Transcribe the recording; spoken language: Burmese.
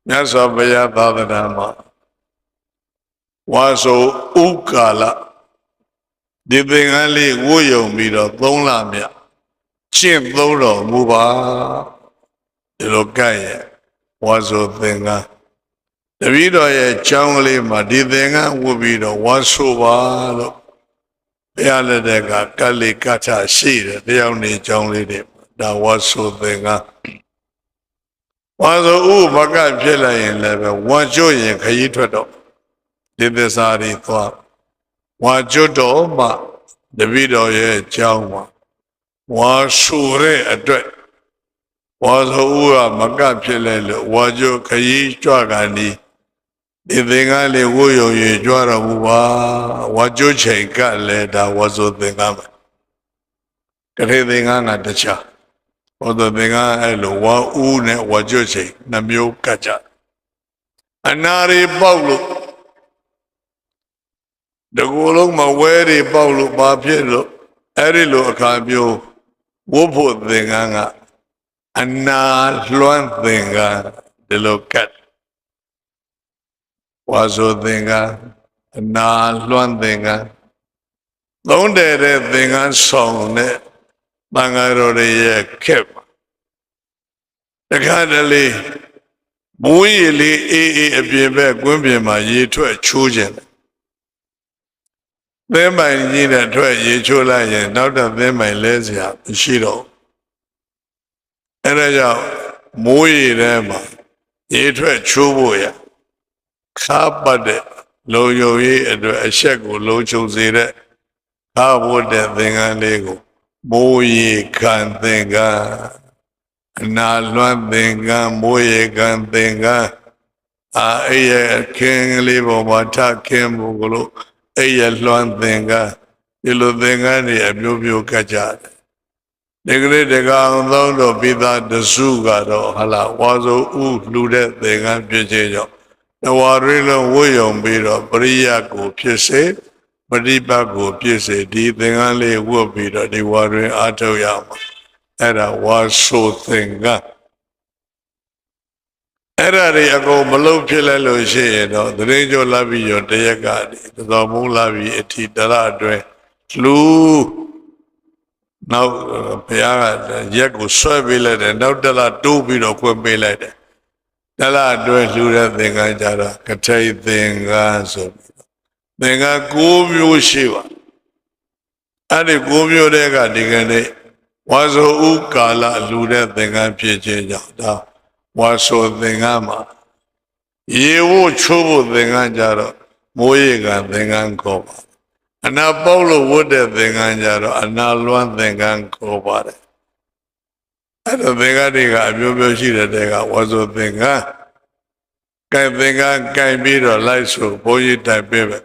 မြတ်စွာဘုရားသာသနာမှာဝါဆိုဥကာလဒီသင်္ကန်းလေးဝှယုံပြီးတော့3 လမြတ်ရှင်းသုံးတော်မူပါဒီလိုကဲ့ရဲ့ဝါဆိုသင်္ကန်းတပည့်တော်ရဲ့ကျောင်းကလေးမှာဒီသင်္ကန်းဝတ်ပြီးတော့ဝါဆိုပါလို့ဘုရားလက်ထက်ကကတ်လေးကတ်ချရှိတယ်တယောက်နေကျောင်းလေးတွေဒါဝါဆိုသင်္ကန်းဝါဆိုဥပကဖြစ်လိုက်ရင်လည်းပဲဝါကျွတ်ရင်ခရီးထွက်တော့ဒီသစ္စာတွေသွားဝါကျွတ်တော့မှတပည့်တော်ရဲ့ကျောင်းမှာဝါဆိုတဲ့အတွက်ဝါဆိုဥကမကဖြစ်လိုက်လို့ဝါကျွတ်ခရီးကြွကန်ဒီသင်္ကန်းလေးဝှယုံရကြွတော်မူပါဝါကျွတ်ချိန်ကလည်းဒါဝါဆိုသင်္ကန်းပဲကလေးသင်္ကန်းကတခြားဝါဆိုသင်္ကန်းအဲ့လိုဝါဥနဲ့ဝါကျွတ်ချိန်နှမျိုးကတ်ကြအနာရီပေါက်လို့တကူလုံးမဝဲတွေပေါက်လို့ဘာဖြစ်လို့အဲ့ဒီလိုအခါမျိုးဝတ်ဖို့သင်္ကန်းကအနာလွှမ်းသင်္ကန်းဒီလိုကတ်ဝါဆိုသင်္ကန်းအနာလွှမ်းသင်္ကန်းသုံးတဲ့သင်္ကန်းဆောင်တဲ့တန်ဃာတော်တွေရဲ့ခက်ပါတခါတလေမိုးရေလေးအေးအေးအပြင်ဘက်ကွင်းပြင်မှာရေထွက်ချိုးခြင်းသင်းပိုင်ကြီးနဲ့ထွက်ရေချိုးလိုက်ရင်နောက်တော့သင်းပိုင်လဲစရာမရှိတော့အဲဒါကြောင့်မိုးရေထဲမှာရေထွက်ချိုးဖို့ရခါပတ်တဲ့လုံယုံရေးအတွက်အဆက်ကိုလုံခြုံစေတဲ့ခါဖို့တဲ့သင်္ကန်းလေးကိုမိုးရေခံသင်္ကန်းအနာလွှမ်းသင်္ကန်းမိုးရေခံသင်္ကန်းအဲ့ရဲ့ခင်းလေးပေါ်မှာထခင်းမှုကလို့အဲ့ရလွှမ်းသင်္ကန်းဒီလိုသင်္ကန်းတွေအမျိုးမျိုးကတ်ကြတယ်ဒီကလေးတကောင်သုံးတော့ပိသားတစုကတော့ဟလာဝါဆိုဥလှူတဲ့သင်္ကန်းဖြစ်ခြင်းကြောင့်တဝါရီလုံးဝှယုံပြီးတော့ပရိယကိုဖြစ်စေပฏิပတ်ကိုဖြစ်စေဒီသင်္ကန်းလေးဝတ်ပြီးတော့ဒီဝါတွင်အားထုတ်ရမှာအဲ့ဒါဝါဆိုသင်္ကန်းအဲ့ဒါတွေအကုန်မလုံးဖြစ်လိုက်လို့ရှိရင်တော့သတိကျော်လာပြီးရောတရက်ကတော်မူလာပြီးအထိတရအတွဲလူနောက်ဘုရားကရက်ကိုဆွဲပေးလိုက်တယ်နောက်တရတိုးပြီးတော့ခွင့်ပေးလိုက်တယ်တရအတွဲလူတဲ့သင်္ကန်းကြတော့ကထိတ်သင်္ကန်းဆိုပြီးတော့သင်္ကန်း9 မျိုးရှိပါအဲ့ဒီ9 မျိုးတည်းကဒီကနေ့ဝါဆိုဥကာလလူတဲ့သင်္ကန်းဖြစ်ခြင်းကြောင့်ဒါဝါဆိုသင်္ကန်းမှာရေဝှချိုးဖို့သင်္ကန်းကြတော့မိုးရေကန်သင်္ကန်းခေါ်ပါအနာပေါက်လို့ဝတ်တဲ့သင်္ကန်းကြတော့အနာလွှမ်းသင်္ကန်းခေါ်ပါတယ်အဲ့တော့သင်္ကန်းတွေကအမျိုးမျိုးရှိတဲ့တဲကဝါဆိုသင်္ကန်းကဲသင်္ကန်းကင်ပြီးတော့လိုက်ဆိုဘုန်းကြီးတိုင်ပေးပဲ